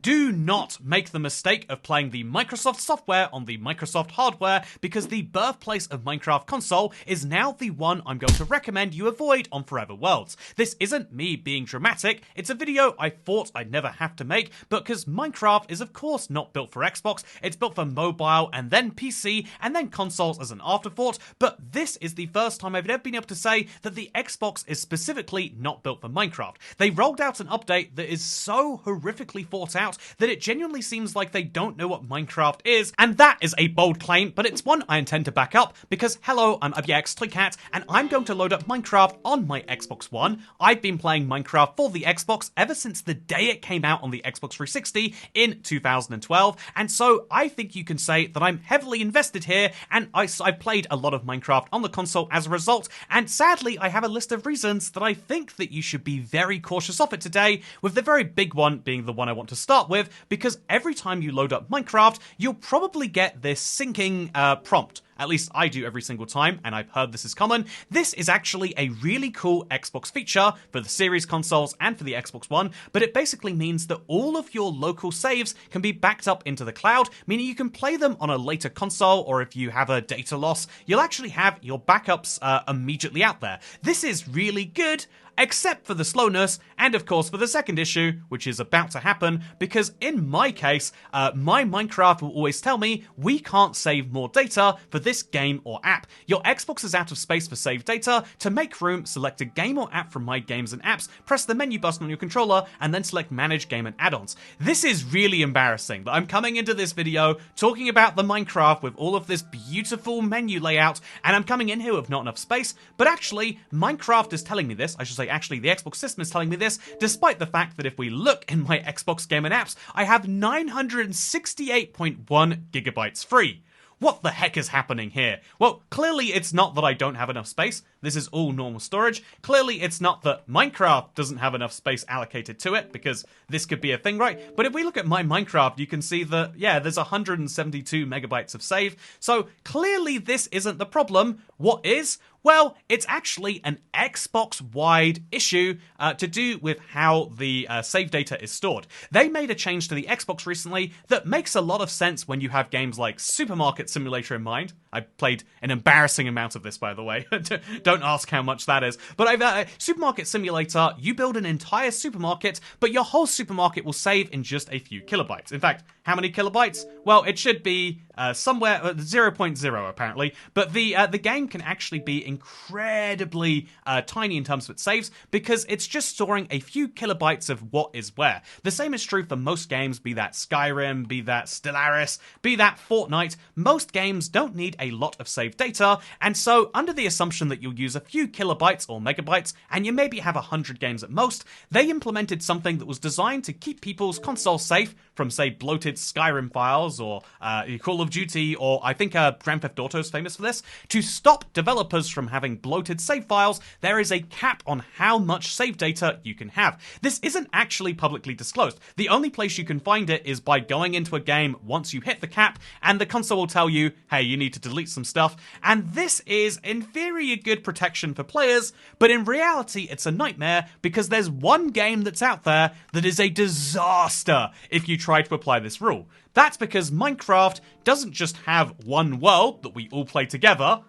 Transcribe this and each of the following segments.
Do not make the mistake of playing the Microsoft software on the Microsoft hardware, because the birthplace of Minecraft console is now the one I'm going to recommend you avoid on Forever Worlds. This isn't me being dramatic, it's a video I thought I'd never have to make, because Minecraft is of course not built for Xbox, it's built for mobile and then PC and then consoles as an afterthought, but this is the first time I've ever been able to say that the Xbox is specifically not built for Minecraft. They rolled out an update that is so horrifically thought out that it genuinely seems like they don't know what Minecraft is, and that is a bold claim, but it's one I intend to back up, because hello, I'm UbYX and I'm going to load up Minecraft on my Xbox One. I've been playing Minecraft for the Xbox ever since the day it came out on the Xbox 360 in 2012, and so I think you can say that I'm heavily invested here, and I've played a lot of Minecraft on the console as a result, and sadly I have a list of reasons that I think that you should be very cautious of it today, with the very big one being the one I want to start with, because every time you load up Minecraft, you'll probably get this syncing prompt. At least I do every single time, and I've heard this is common. This is actually a really cool Xbox feature for the Series consoles and for the Xbox One, but it basically means that all of your local saves can be backed up into the cloud, meaning you can play them on a later console, or if you have a data loss, you'll actually have your backups immediately out there. This is really good, except for the slowness, and of course for the second issue, which is about to happen, because in my case, my Minecraft will always tell me we can't save more data for this game or app. Your Xbox is out of space for saved data. To make room, select a game or app from My Games and Apps, press the menu button on your controller, and then select Manage Game and Add-ons. This is really embarrassing that I'm coming into this video talking about the Minecraft with all of this beautiful menu layout, and I'm coming in here with not enough space, but actually, Minecraft is telling me this. I should say actually the Xbox system is telling me this, despite the fact that if we look in my Xbox Game and Apps, I have 968.1 gigabytes free. What the heck is happening here? Well, clearly it's not that I don't have enough space. This is all normal storage. Clearly it's not that Minecraft doesn't have enough space allocated to it, because this could be a thing, right? But if we look at my Minecraft, you can see that, yeah, there's 172 megabytes of save. So clearly this isn't the problem. What is? Well, it's actually an Xbox-wide issue to do with how the save data is stored. They made a change to the Xbox recently that makes a lot of sense when you have games like Supermarket Simulator in mind. I played an embarrassing amount of this, by the way. Don't ask how much that is. But Supermarket Simulator, you build an entire supermarket, but your whole supermarket will save in just a few kilobytes. In fact, how many kilobytes? Well, it should be somewhere 0.0 apparently, but the game can actually be incredibly tiny in terms of its saves, because it's just storing a few kilobytes of what is where. The same is true for most games, be that Skyrim, be that Stellaris, be that Fortnite. Most games don't need a lot of saved data, and so under the assumption that you'll use a few kilobytes or megabytes, and you maybe have 100 games at most, they implemented something that was designed to keep people's consoles safe from, say, bloated Skyrim files, or Call of Duty, or I think Grand Theft Auto is famous for this. To stop developers from having bloated save files, there is a cap on how much save data you can have. This isn't actually publicly disclosed. The only place you can find it is by going into a game once you hit the cap, and the console will tell you, hey, you need to delete some stuff, and this is in theory a good protection for players, but in reality it's a nightmare, because there's one game that's out there that is a disaster if you try to apply this rule. That's because Minecraft doesn't just have one world that we all play together.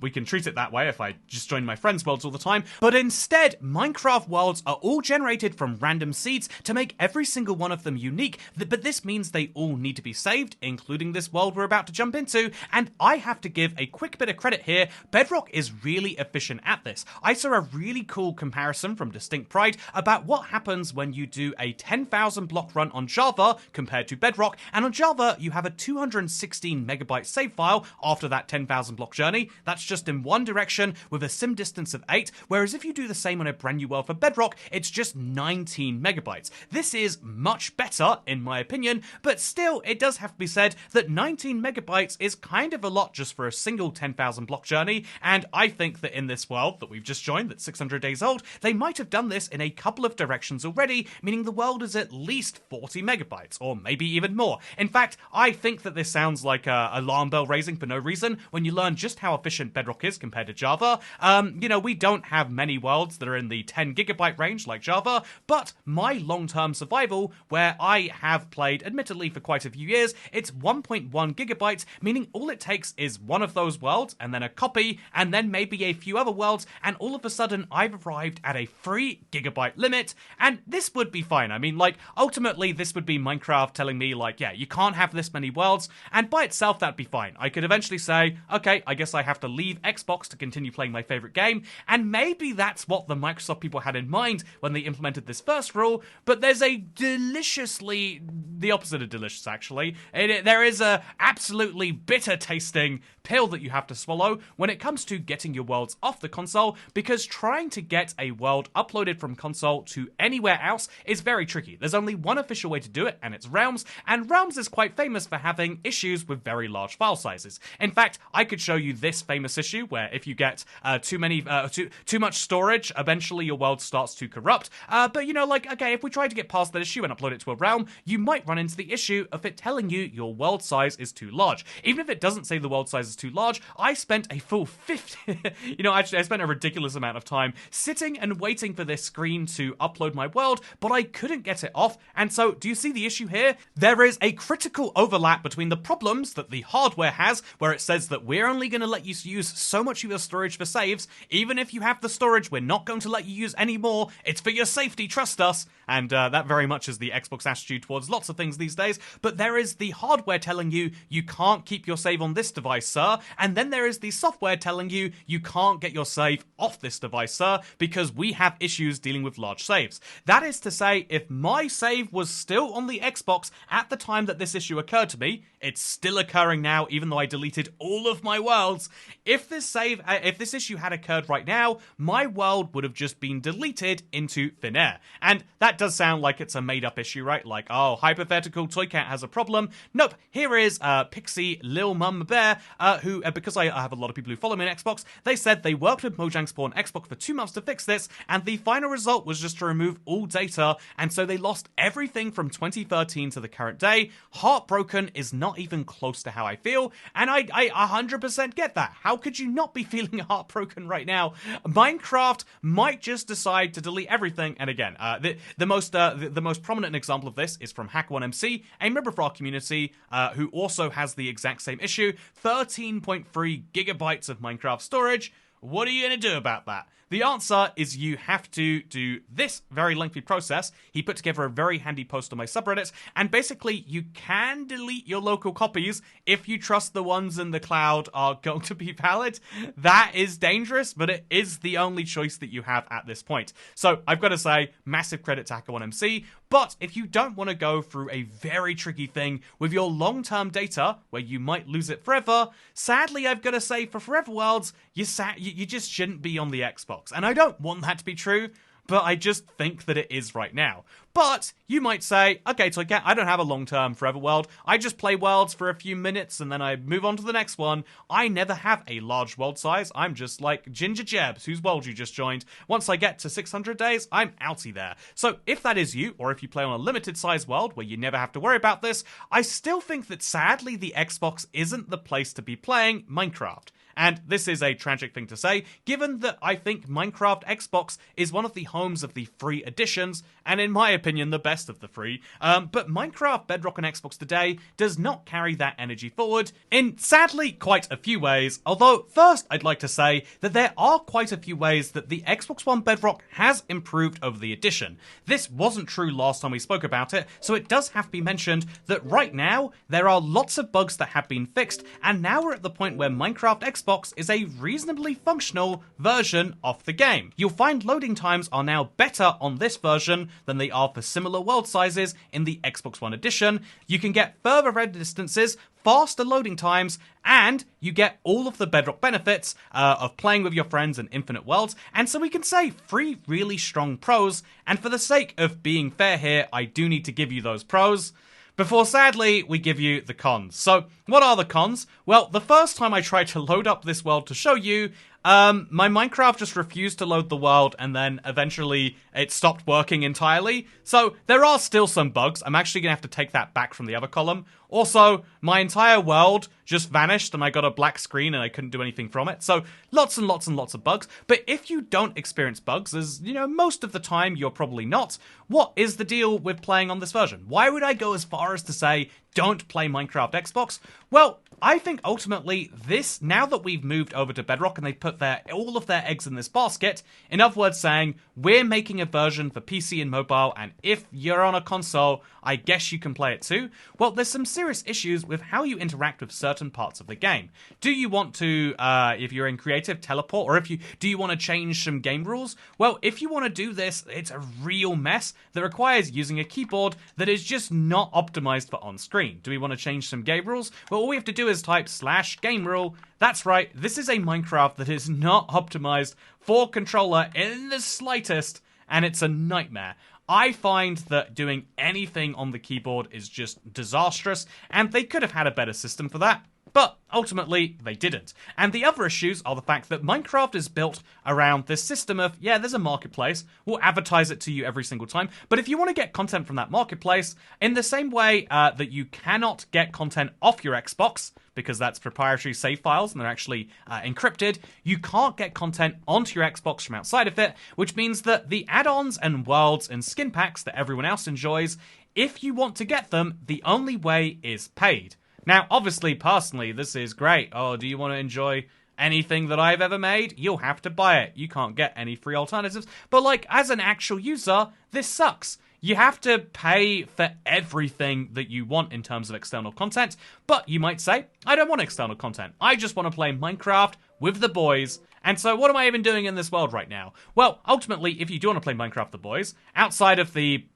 We can treat it that way if I just join my friends' worlds all the time, but instead, Minecraft worlds are all generated from random seeds to make every single one of them unique, but this means they all need to be saved, including this world we're about to jump into, and I have to give a quick bit of credit here. Bedrock is really efficient at this. I saw a really cool comparison from Distinct Pride about what happens when you do a 10,000 block run on Java compared to Bedrock, and on Java you have a 216 megabyte save file after that 10,000 block journey. That's just in one direction with a sim distance of 8, whereas if you do the same on a brand new world for Bedrock, it's just 19 megabytes. This is much better, in my opinion, but still, it does have to be said that 19 megabytes is kind of a lot just for a single 10,000 block journey, and I think that in this world that we've just joined, that's 600 days old, they might have done this in a couple of directions already, meaning the world is at least 40 megabytes, or maybe even more. In fact, I think that this sounds like alarm bell raising for no reason when you learn just how efficient Bedrock is compared to Java. You know, we don't have many worlds that are in the 10 gigabyte range like Java, but my long-term survival, where I have played, admittedly for quite a few years, it's 1.1 gigabytes, meaning all it takes is one of those worlds, and then a copy, and then maybe a few other worlds, and all of a sudden I've arrived at a 3 gigabyte limit, and this would be fine. I mean, like, ultimately this would be Minecraft telling me, like, yeah, you can't have this many worlds, and by itself that'd be fine. I could eventually say, okay, I guess I have to leave Xbox to continue playing my favorite game, and maybe that's what the Microsoft people had in mind when they implemented this first rule, but there's a the opposite of delicious, actually. There is a absolutely bitter tasting pill that you have to swallow when it comes to getting your worlds off the console, because trying to get a world uploaded from console to anywhere else is very tricky. There's only one official way to do it, and it's Realms, and Realms is quite famous for having issues with very large file sizes. In fact, I could show you this famous issue where if you get too much storage, eventually your world starts to corrupt. But you know, like, okay, if we try to get past that issue and upload it to a realm, you might run into the issue of it telling you your world size is too large. Even if it doesn't say the world size is too large, I spent a full 50, I spent a ridiculous amount of time sitting and waiting for this screen to upload my world, but I couldn't get it off. And so, do you see the issue here? There is a critical overlap between the problems that the hardware has, where it says that we're only going to let you use so much of your storage for saves. Even if you have the storage, we're not going to let you use any more. It's for your safety, trust us. And that very much is the Xbox attitude towards lots of things these days. But there is the hardware telling you, you can't keep your save on this device, sir. And then there is the software telling you, you can't get your save off this device, sir, because we have issues dealing with large saves. That is to say, if my save was still on the Xbox at the time that this issue occurred to me, it's still occurring now, even though I deleted all of my worlds. If this issue had occurred right now, my world would have just been deleted into thin air. And that does sound like it's a made-up issue, right? Like, oh, hypothetical Toycat has a problem. Nope, here is Pixie Lil Mum Bear, who, because I have a lot of people who follow me on Xbox, they said they worked with Mojang Spawn Xbox for 2 months to fix this, and the final result was just to remove all data, and so they lost everything from 2013 to the current day. Heartbroken is not even close to how I feel, and I 100% get that. How could you not be feeling heartbroken right now? Minecraft might just decide to delete everything, and again, the most prominent example of this is from Hack1MC, a member of our community who also has the exact same issue, 13.3 gigabytes of Minecraft storage. What are you going to do about that? The answer is you have to do this very lengthy process. He put together a very handy post on my subreddit, and basically you can delete your local copies if you trust the ones in the cloud are going to be valid. That is dangerous, but it is the only choice that you have at this point. So I've got to say, massive credit to Hacker1MC, but if you don't want to go through a very tricky thing with your long-term data, where you might lose it forever, sadly I've got to say, for Forever Worlds, you just shouldn't be on the Xbox. And I don't want that to be true, but I just think that it is right now. But you might say, okay, so I don't have a long-term Forever World. I just play worlds for a few minutes and then I move on to the next one. I never have a large world size. I'm just like Ginger Jebs, whose world you just joined. Once I get to 600 days, I'm outie there. So if that is you, or if you play on a limited size world where you never have to worry about this, I still think that sadly the Xbox isn't the place to be playing Minecraft. And this is a tragic thing to say, given that I think Minecraft Xbox is one of the homes of the free editions, and in my opinion, the best of the free. But Minecraft Bedrock on Xbox today does not carry that energy forward in, sadly, quite a few ways. Although, first, I'd like to say that there are quite a few ways that the Xbox One Bedrock has improved over the edition. This wasn't true last time we spoke about it, so it does have to be mentioned that right now, there are lots of bugs that have been fixed, and now we're at the point where Minecraft Xbox is a reasonably functional version of the game. You'll find loading times are now better on this version than they are for similar world sizes in the Xbox One edition. You can get further render distances, faster loading times, and you get all of the Bedrock benefits of playing with your friends in infinite worlds, and so we can say 3 really strong pros, and for the sake of being fair here, I do need to give you those pros before, sadly, we give you the cons. So, what are the cons? Well, the first time I tried to load up this world to show you, My Minecraft just refused to load the world, and then eventually it stopped working entirely. So there are still some bugs. I'm actually gonna have to take that back from the other column. Also, my entire world just vanished and I got a black screen and I couldn't do anything from it. So lots and lots and lots of bugs. But if you don't experience bugs, as you know, most of the time you're probably not, what is the deal with playing on this version? Why would I go as far as to say don't play Minecraft Xbox? Well, I think ultimately this, now that we've moved over to Bedrock and they put all of their eggs in this basket, in other words saying, we're making a version for PC and mobile, and if you're on a console, I guess you can play it too. Well, there's some serious issues with how you interact with certain parts of the game. Do you want to, if you're in creative, teleport, or do you want to change some game rules? Well, if you want to do this, it's a real mess that requires using a keyboard that is just not optimized for on-screen. Do we want to change some game rules? Well, all we have to do is type /game rule. That's right, this is a Minecraft that is not optimized for controller in the slightest, and it's a nightmare. I find that doing anything on the keyboard is just disastrous, and they could have had a better system for that. But ultimately, they didn't. And the other issues are the fact that Minecraft is built around this system of, yeah, there's a marketplace, we'll advertise it to you every single time, but if you want to get content from that marketplace, in the same way that you cannot get content off your Xbox, because that's proprietary save files and they're actually encrypted, you can't get content onto your Xbox from outside of it, which means that the add-ons and worlds and skin packs that everyone else enjoys, if you want to get them, the only way is paid. Now, obviously, personally, this is great. Oh, do you want to enjoy anything that I've ever made? You'll have to buy it. You can't get any free alternatives. But, like, as an actual user, this sucks. You have to pay for everything that you want in terms of external content. But you might say, I don't want external content. I just want to play Minecraft with the boys. And so what am I even doing in this world right now? Well, ultimately, if you do want to play Minecraft with the boys, outside of the...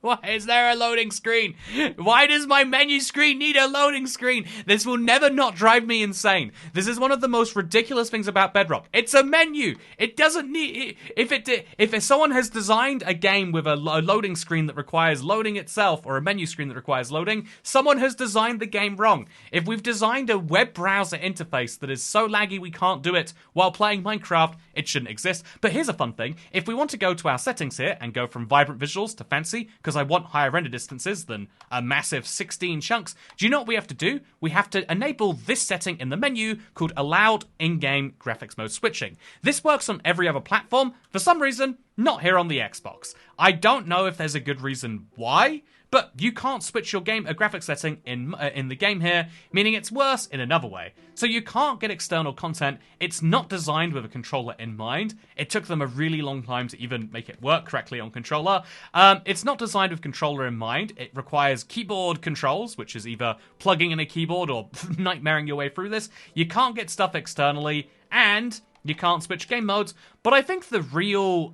Why is there a loading screen? Why does my menu screen need a loading screen? This will never not drive me insane. This is one of the most ridiculous things about Bedrock. It's a menu. It doesn't need... If someone has designed a game with a loading screen that requires loading itself, or a menu screen that requires loading, someone has designed the game wrong. If we've designed a web browser interface that is so laggy we can't do it while playing Minecraft, it shouldn't exist. But here's a fun thing. If we want to go to our settings here and go from vibrant visuals to fancy, because I want higher render distances than a massive 16 chunks, do you know what we have to do? We have to enable this setting in the menu called allowed in-game graphics mode switching. This works on every other platform. For some reason, not here on the Xbox. I don't know if there's a good reason why, but you can't switch your graphics setting in the game here, meaning it's worse in another way. So you can't get external content. It's not designed with a controller in mind. It took them a really long time to even make it work correctly on controller. It's not designed with controller in mind. It requires keyboard controls, which is either plugging in a keyboard or nightmaring your way through this. You can't get stuff externally, and you can't switch game modes. But I think the real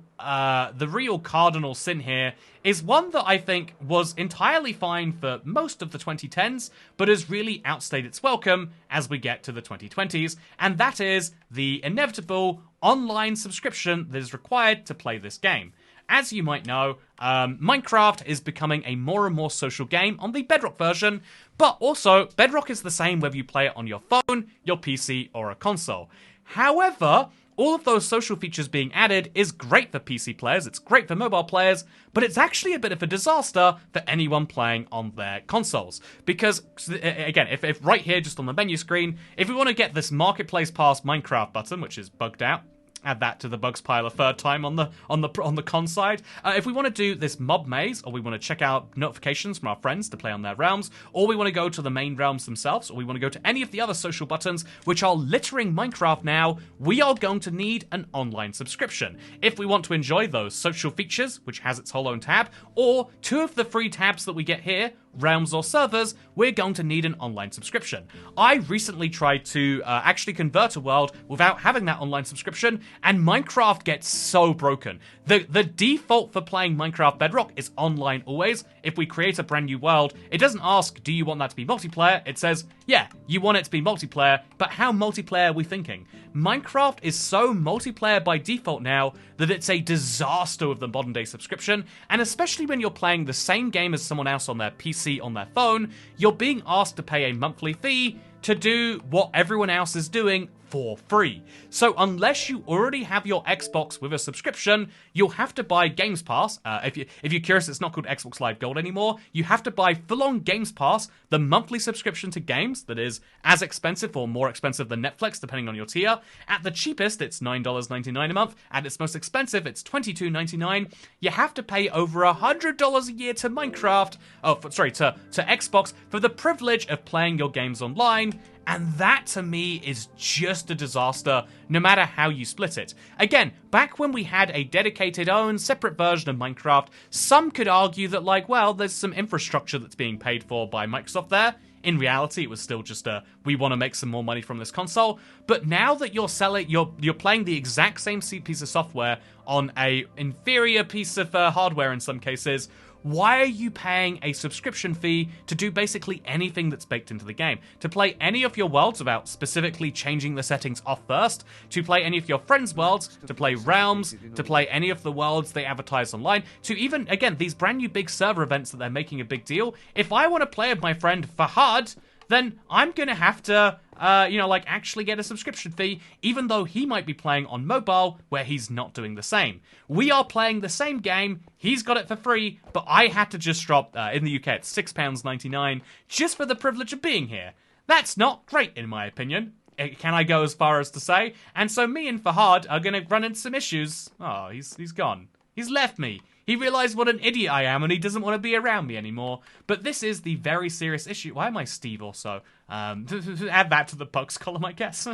cardinal sin here is one that I think was entirely fine for most of the 2010s, but has really outstayed its welcome as we get to the 2020s, and that is the inevitable online subscription that is required to play this game. As you might know, Minecraft is becoming a more and more social game on the Bedrock version, but also Bedrock is the same whether you play it on your phone, your PC, or a console. However, all of those social features being added is great for PC players, it's great for mobile players, but it's actually a bit of a disaster for anyone playing on their consoles. Because, again, if right here, just on the menu screen, if we want to get this Marketplace Pass Minecraft button, which is bugged out, add that to the bugs pile a third time on the con side. If we want to do this mob maze, or we want to check out notifications from our friends to play on their realms, or we want to go to the main realms themselves, or we want to go to any of the other social buttons which are littering Minecraft now, we are going to need an online subscription. If we want to enjoy those social features, which has its whole own tab, or two of the free tabs that we get here, realms or servers, we're going to need an online subscription. I recently tried to actually convert a world without having that online subscription, and Minecraft gets so broken. The default for playing Minecraft Bedrock is online always. If we create a brand new world, it doesn't ask, do you want that to be multiplayer? It says, yeah, you want it to be multiplayer, but how multiplayer are we thinking? Minecraft is so multiplayer by default now that it's a disaster with the modern day subscription, and especially when you're playing the same game as someone else on their PC, on their phone, you're being asked to pay a monthly fee to do what everyone else is doing for free. So unless you already have your Xbox with a subscription, you'll have to buy Games Pass. If you're curious, it's not called Xbox Live Gold anymore. You have to buy full-on Games Pass, the monthly subscription to games that is as expensive or more expensive than Netflix, depending on your tier. At the cheapest, it's $9.99 a month. At its most expensive, it's $22.99. You have to pay over $100 a year to Minecraft, to Xbox for the privilege of playing your games online. And that, to me, is just a disaster, no matter how you split it. Again, back when we had a dedicated own, separate version of Minecraft, some could argue that, like, well, there's some infrastructure that's being paid for by Microsoft there. In reality, it was still just we want to make some more money from this console. But now that you're playing the exact same piece of software on a inferior piece of hardware in some cases, why are you paying a subscription fee to do basically anything that's baked into the game? To play any of your worlds without specifically changing the settings off first, to play any of your friends' worlds, to play realms, to play any of the worlds they advertise online, to even, again, these brand new big server events that they're making a big deal. If I want to play with my friend Fahad, then I'm going to have to, actually get a subscription fee, even though he might be playing on mobile, where he's not doing the same. We are playing the same game, he's got it for free, but I had to just drop, in the UK, it's £6.99, just for the privilege of being here. That's not great, in my opinion. Can I go as far as to say? And so me and Fahad are going to run into some issues. Oh, he's gone. He's left me. He realized what an idiot I am and he doesn't want to be around me anymore. But this is the very serious issue. Why am I Steve also? Add that to the bugs column, I guess.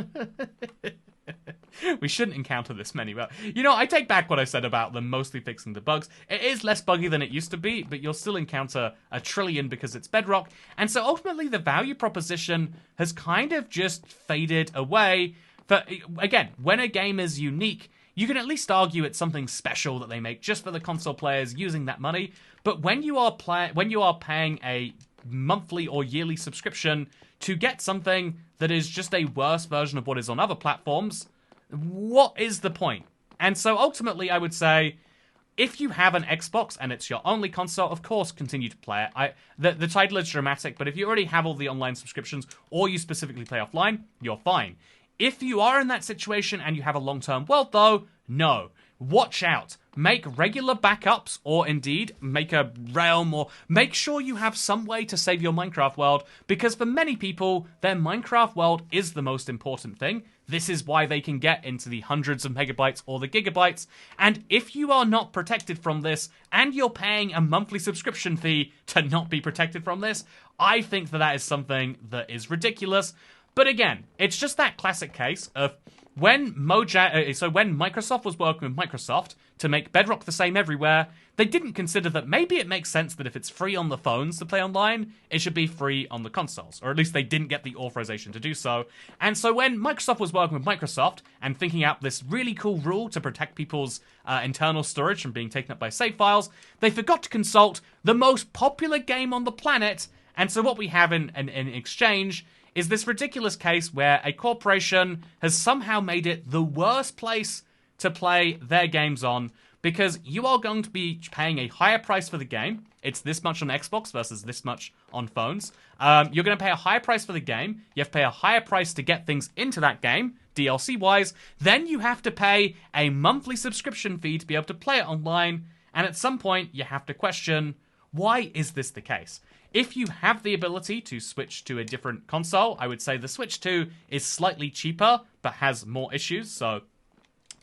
We shouldn't encounter this many. But, I take back what I said about them mostly fixing the bugs. It is less buggy than it used to be, but you'll still encounter a trillion because it's Bedrock. And so ultimately the value proposition has kind of just faded away. But again, when a game is unique, you can at least argue it's something special that they make just for the console players using that money. But when you are paying a monthly or yearly subscription to get something that is just a worse version of what is on other platforms, what is the point? And so ultimately, I would say, if you have an Xbox and it's your only console, of course, continue to play it. The title is dramatic, but if you already have all the online subscriptions or you specifically play offline, you're fine. If you are in that situation and you have a long-term world, though, no. Watch out. Make regular backups, or indeed, make a realm, or make sure you have some way to save your Minecraft world, because for many people, their Minecraft world is the most important thing. This is why they can get into the hundreds of megabytes or the gigabytes, and if you are not protected from this, and you're paying a monthly subscription fee to not be protected from this, I think that is something that is ridiculous. But again, it's just that classic case of when Microsoft was working with Microsoft to make Bedrock the same everywhere, they didn't consider that maybe it makes sense that if it's free on the phones to play online, it should be free on the consoles. Or at least they didn't get the authorization to do so. And so when Microsoft was working with Microsoft and thinking out this really cool rule to protect people's internal storage from being taken up by save files, they forgot to consult the most popular game on the planet. And so what we have in exchange is this ridiculous case where a corporation has somehow made it the worst place to play their games on, because you are going to be paying a higher price for the game. It's this much on Xbox versus this much on phones. You're going to pay a higher price for the game. You have to pay a higher price to get things into that game, DLC-wise. Then you have to pay a monthly subscription fee to be able to play it online. And at some point, you have to question, why is this the case? If you have the ability to switch to a different console, I would say the Switch 2 is slightly cheaper, but has more issues, so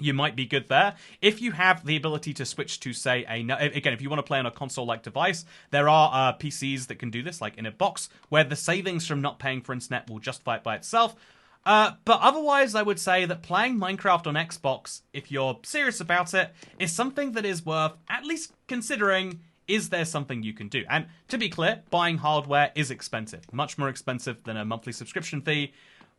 you might be good there. If you have the ability to switch to, say, again, if you want to play on a console-like device, there are PCs that can do this, like in a box, where the savings from not paying for internet will justify it by itself. But otherwise, I would say that playing Minecraft on Xbox, if you're serious about it, is something that is worth at least considering. Is there something you can do? And to be clear, buying hardware is expensive. Much more expensive than a monthly subscription fee.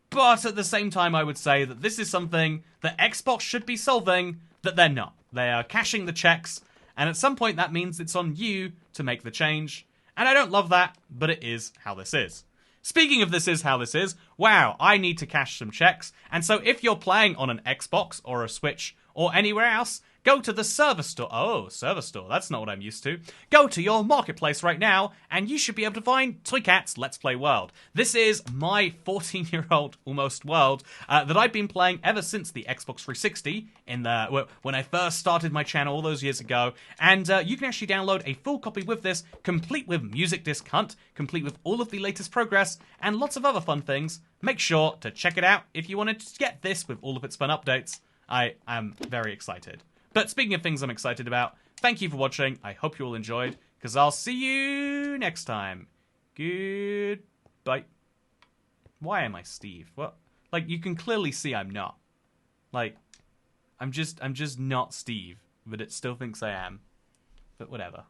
But at the same time, I would say that this is something that Xbox should be solving, that they're not. They are cashing the checks, and at some point that means it's on you to make the change. And I don't love that, but it is how this is. Speaking of this is how this is, wow, I need to cash some checks. And so if you're playing on an Xbox or a Switch or anywhere else, Go to the server store. Oh, server store. That's not what I'm used to. Go to your marketplace right now, and you should be able to find Toy Cat's Let's Play World. This is my 14-year-old almost world that I've been playing ever since the Xbox 360 when I first started my channel all those years ago. And you can actually download a full copy with this, complete with music disc hunt, complete with all of the latest progress, and lots of other fun things. Make sure to check it out if you wanted to get this with all of its fun updates. I am very excited. But speaking of things I'm excited about, thank you for watching. I hope you all enjoyed, because I'll see you next time. Goodbye. Why am I Steve? What? Like, you can clearly see I'm not. Like, I'm just not Steve, but it still thinks I am. But whatever.